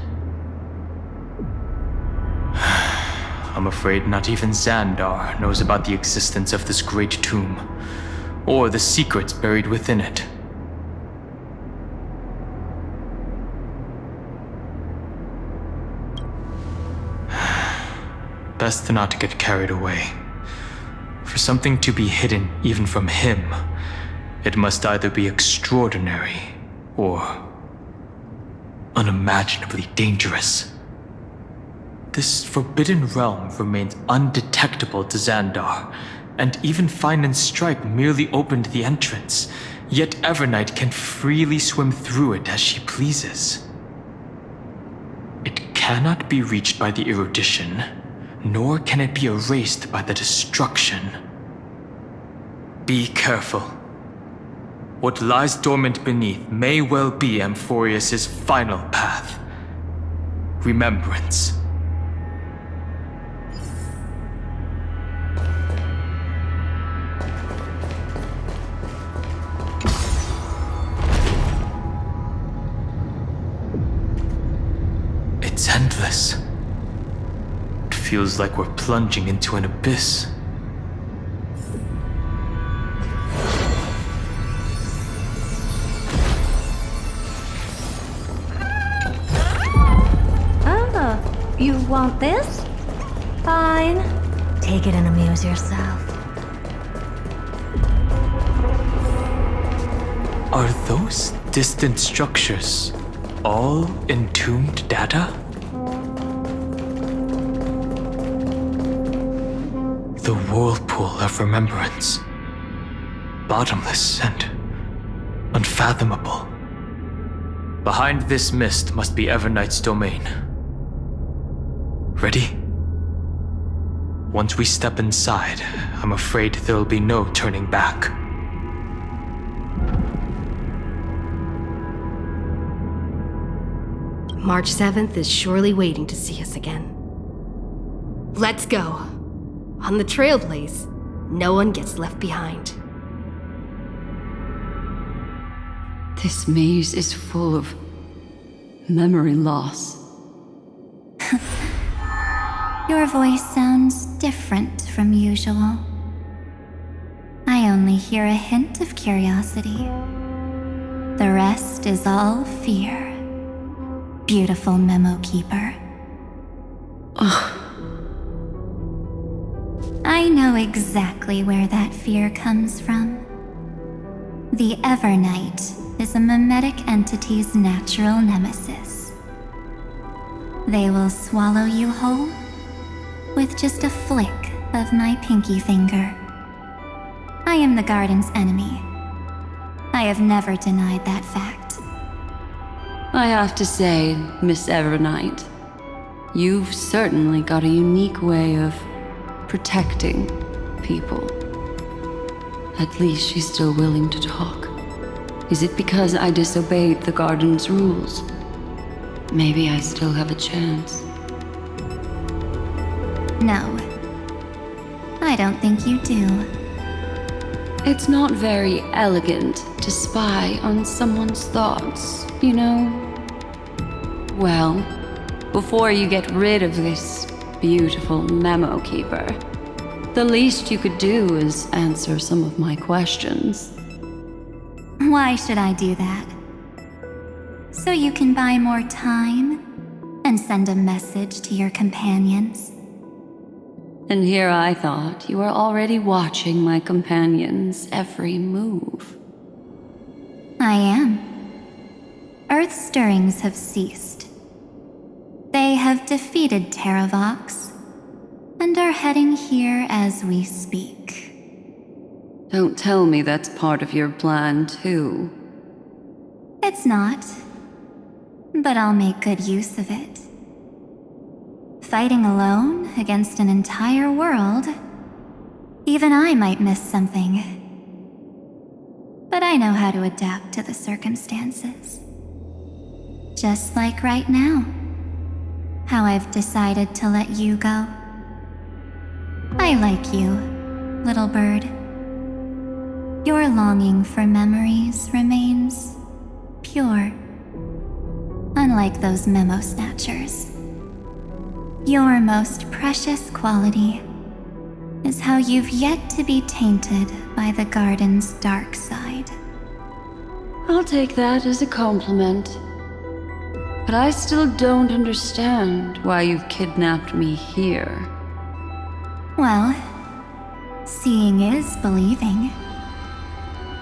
I'm afraid not even Xandar knows about the existence of this great tomb, or the secrets buried within it. Best not to get carried away. For something to be hidden even from him, it must either be extraordinary or unimaginably dangerous. This forbidden realm remains undetectable to Xandar, and even Fine and Stripe merely opened the entrance, yet Evernight can freely swim through it as she pleases. It cannot be reached by the erudition, nor can it be erased by the destruction. Be careful. What lies dormant beneath may well be Amphorius' final path. Remembrance. It's endless. It feels like we're plunging into an abyss. Oh, you want this? Fine. Take it and amuse yourself. Are those distant structures all entombed data? The whirlpool of remembrance. Bottomless and unfathomable. Behind this mist must be Evernight's domain. Ready? Once we step inside, I'm afraid there'll be no turning back. March 7th is surely waiting to see us again. Let's go. On the Trailblaze, no one gets left behind. This maze is full of memory loss. Your voice sounds different from usual. I only hear a hint of curiosity. The rest is all fear. Beautiful memo keeper. I know exactly where that fear comes from. The Evernight is a mimetic entity's natural nemesis. They will swallow you whole with just a flick of my pinky finger. I am the garden's enemy. I have never denied that fact. I have to say, Miss Evernight, you've certainly got a unique way of protecting people. At least she's still willing to talk. Is it because I disobeyed the garden's rules? Maybe I still have a chance. No. I don't think you do. It's not very elegant to spy on someone's thoughts, you know? Well, before you get rid of this beautiful memo keeper, the least you could do is answer some of my questions. Why should I do that? So you can buy more time and send a message to your companions? And here I thought you were already watching my companions' every move. I am. Earth's stirrings have ceased. They have defeated Terravox and are heading here as we speak. Don't tell me that's part of your plan, too. It's not, but I'll make good use of it. Fighting alone against an entire world, even I might miss something. But I know how to adapt to the circumstances. Just like right now, how I've decided to let you go. I like you, little bird. Your longing for memories remains pure, unlike those memo snatchers. Your most precious quality is how you've yet to be tainted by the garden's dark side. I'll take that as a compliment. But I still don't understand why you've kidnapped me here. Well, seeing is believing.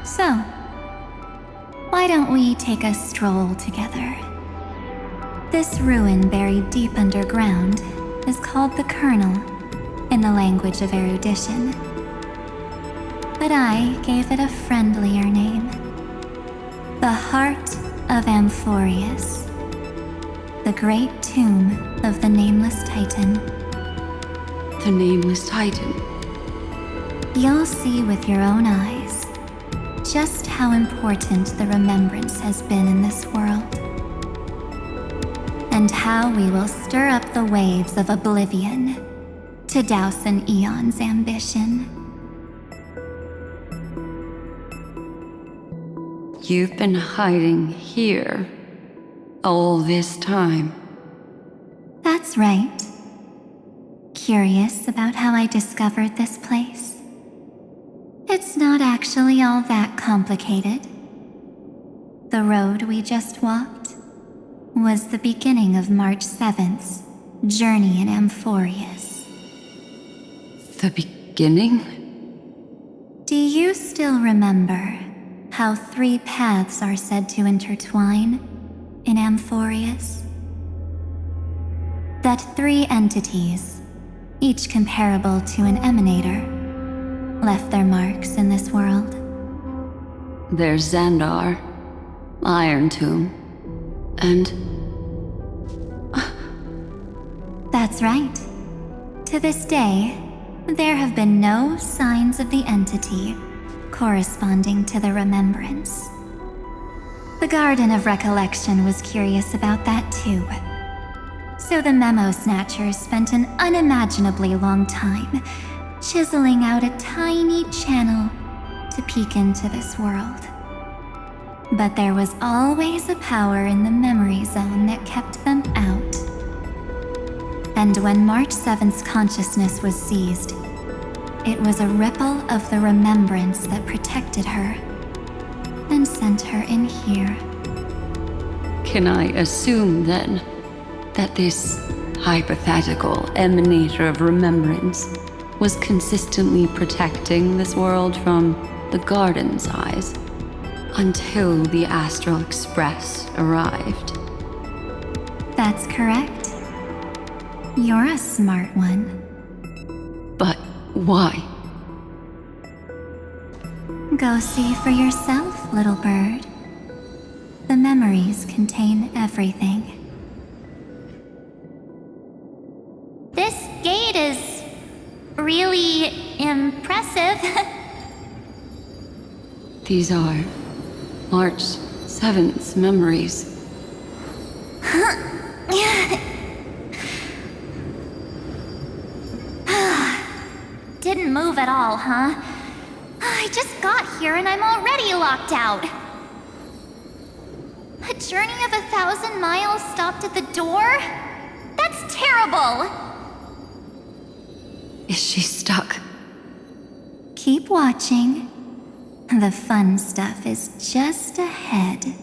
So, why don't we take a stroll together? This ruin buried deep underground is called the Kernel in the language of erudition. But I gave it a friendlier name. The Heart of Amphorius. The great tomb of the Nameless Titan. The Nameless Titan? You'll see with your own eyes just how important the remembrance has been in this world. And how we will stir up the waves of oblivion to douse an eon's ambition. You've been hiding here all this time. That's right. Curious about how I discovered this place? It's not actually all that complicated. The road we just walked was the beginning of March 7th's journey in Amphorius. The beginning? Do you still remember how 3 paths are said to intertwine in Amphorius? That 3 entities, each comparable to an emanator, left their marks in this world. There's Xandar, Iron Tomb, and... That's right. To this day, there have been no signs of the entity corresponding to the remembrance. The Garden of Recollection was curious about that too. So the Memo Snatchers spent an unimaginably long time chiseling out a tiny channel to peek into this world. But there was always a power in the memory zone that kept them out. And when March 7th's consciousness was seized, it was a ripple of the remembrance that protected her and sent her in here. Can I assume then that this hypothetical emanator of remembrance was consistently protecting this world from the Garden's eyes until the Astral Express arrived? That's correct. You're a smart one. But why? Go see for yourself, little bird. The memories contain everything. This gate is really impressive. These are March 7th's memories. Didn't move at all, huh? I just got here and I'm already locked out. A journey of 1,000 miles stopped at the door? That's terrible! Is she stuck? Keep watching. The fun stuff is just ahead.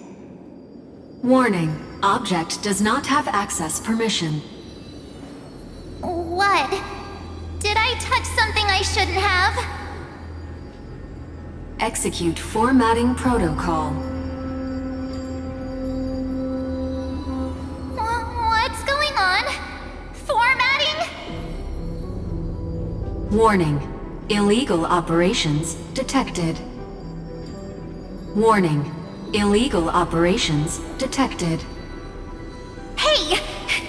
Warning. Object does not have access permission. What? Did I touch something I shouldn't have? Execute formatting protocol. What's going on? Formatting? Warning. Illegal operations detected. Warning. Illegal operations detected. Hey!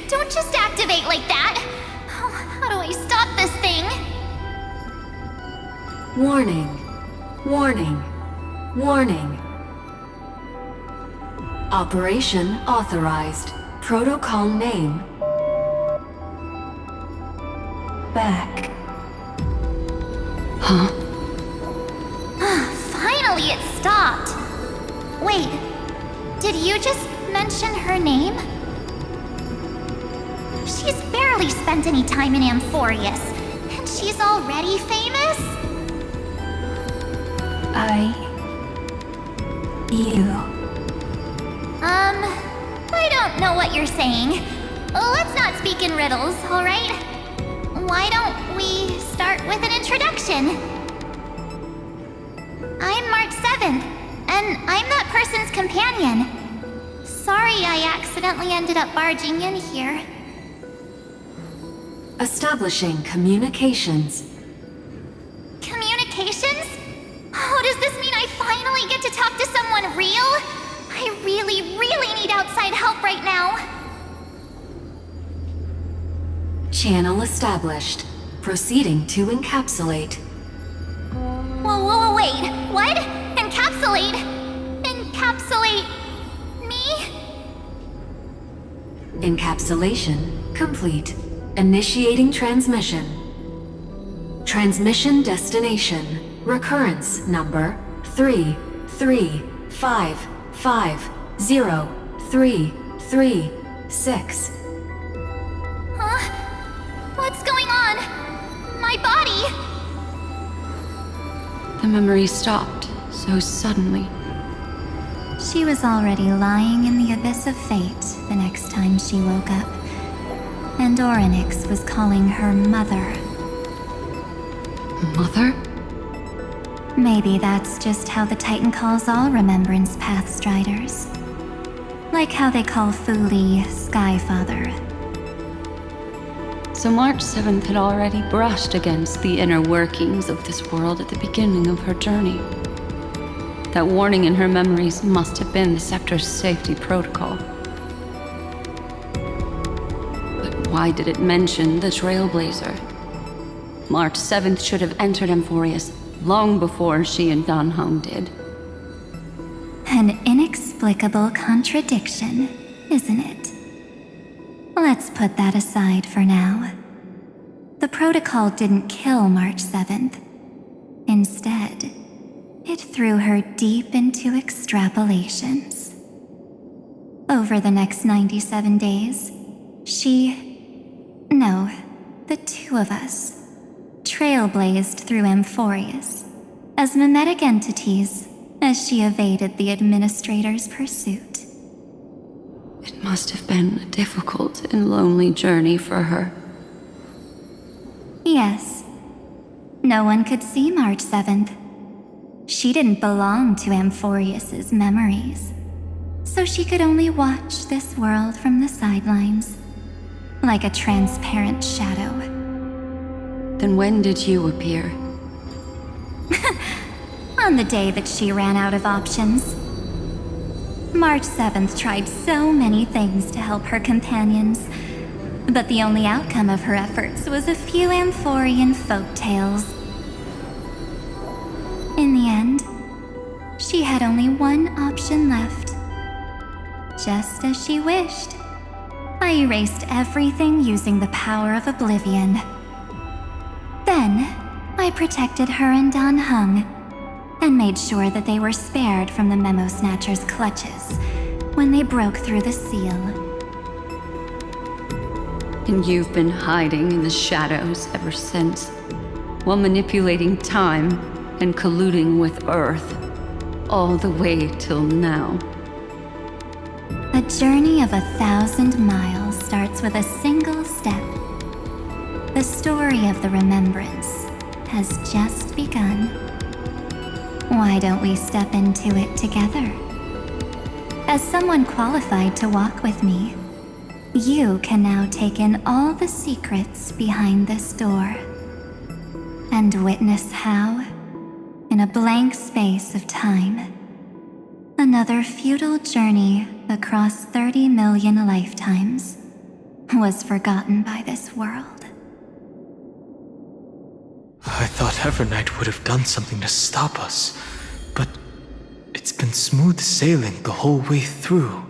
Don't just activate like that! How do I stop this thing? Warning. Warning. Warning. Operation authorized. Protocol name. Back. Huh? Finally it stopped! Wait, did you just mention her name? She's barely spent any time in Amphorius, and she's already famous? I don't know what you're saying. Let's not speak in riddles, alright? Why don't we start with an introduction? I'm Mark 7, and I'm that person's companion. Sorry I accidentally ended up barging in here. Establishing communications. Communications? Oh, does this mean I finally get to talk to someone real? I really need outside help right now. Channel established. Proceeding to encapsulate. Whoa, wait. What? Encapsulate? Encapsulate me? Encapsulation complete. Initiating transmission. Transmission destination. Recurrence number 335503336. Huh? What's going on? My body! The memory stopped so suddenly. She was already lying in the abyss of fate the next time she woke up. And Orynyx was calling her mother. Mother? Maybe that's just how the Titan calls all Remembrance Pathstriders. Like how they call Thule Skyfather. So March 7th had already brushed against the inner workings of this world at the beginning of her journey. That warning in her memories must have been the Scepter's safety protocol. But why did it mention the Trailblazer? March 7th should have entered Amphorius long before she and Dan Heng did. An inexplicable contradiction, isn't it? Let's put that aside for now. The protocol didn't kill March 7th. Instead, it threw her deep into extrapolations. Over the next 97 days, the two of us, trailblazed through Amphorius as mimetic entities as she evaded the Administrator's pursuit. It must have been a difficult and lonely journey for her. Yes. No one could see March 7th. She didn't belong to Amphorius's memories, so she could only watch this world from the sidelines, like a transparent shadow. Then when did you appear? On the day that she ran out of options. March 7th tried so many things to help her companions, but the only outcome of her efforts was a few Amphorian folktales. In the end, she had only one option left. Just as she wished, I erased everything using the power of oblivion. Then, I protected her and Dan Heng, and made sure that they were spared from the Memo Snatcher's clutches when they broke through the seal. And you've been hiding in the shadows ever since, while manipulating time and colluding with Earth, all the way till now. A journey of 1,000 miles starts with a single step. The story of the remembrance has just begun. Why don't we step into it together? As someone qualified to walk with me, you can now take in all the secrets behind this door, and witness how, in a blank space of time, another futile journey across 30 million lifetimes was forgotten by this world. I thought Evernight would have done something to stop us, but it's been smooth sailing the whole way through.